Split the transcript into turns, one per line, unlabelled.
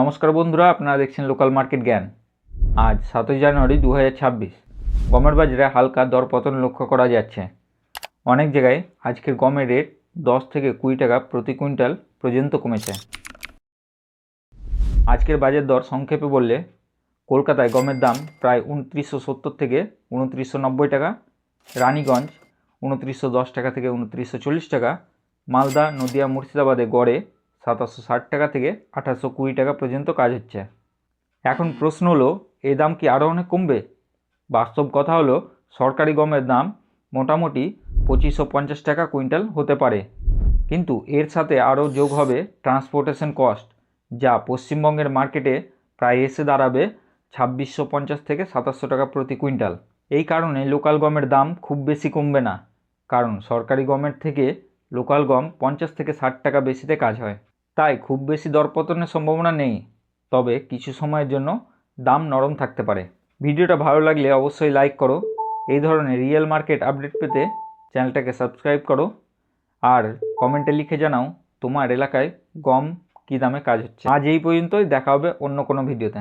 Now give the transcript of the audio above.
নমস্কার বন্ধুরা, আপনারা দেখছেন লোকাল মার্কেট জ্ঞান। আজ 7ই জানুয়ারি 2026। গমের বাজারে হালকা দরপতন লক্ষ্য করা যাচ্ছে। অনেক জায়গায় আজকের গমের রেট 10 থেকে 20 টাকা প্রতি কুইন্টাল পর্যন্ত কমেছে। আজকের বাজার দর সংক্ষেপে বললে, কলকাতায় গমের দাম প্রায় 2970 থেকে 2990 টাকা, রানীগঞ্জ 2910 টাকা থেকে 2940 টাকা, মালদা, নদিয়া, মুর্শিদাবাদে গড়ে 2760 টাকা থেকে 2820 টাকা পর্যন্ত কাজ হচ্ছে। এখন প্রশ্ন হলো, এই দাম কি আরও অনেক কমবে? বাস্তব কথা হলো, সরকারি গমের দাম মোটামুটি 2550 টাকা কুইন্টাল হতে পারে, কিন্তু এর সাথে আরও যোগ হবে ট্রান্সপোর্টেশন কস্ট, যা পশ্চিমবঙ্গের মার্কেটে প্রায় এসে দাঁড়াবে 2650 থেকে 2700 টাকা প্রতি কুইন্টাল। এই কারণে লোকাল গমের দাম খুব বেশি কমবে না, কারণ সরকারি গমের থেকে লোকাল গম 50 থেকে 60 টাকা বেশিতে কাজ হয়। তাই খুব বেশি দরপতনের সম্ভাবনা নেই, তবে কিছু সময়ের জন্য দাম নরম থাকতে পারে। ভিডিওটা ভালো লাগলে অবশ্যই লাইক করো। এই ধরনের রিয়েল মার্কেট আপডেট পেতে চ্যানেলটাকে সাবস্ক্রাইব করো, আর কমেন্টে লিখে জানাও তোমার এলাকায় গম কী দামে কাজ হচ্ছে। আজ এই পর্যন্তই, দেখা হবে অন্য কোনো ভিডিওতে।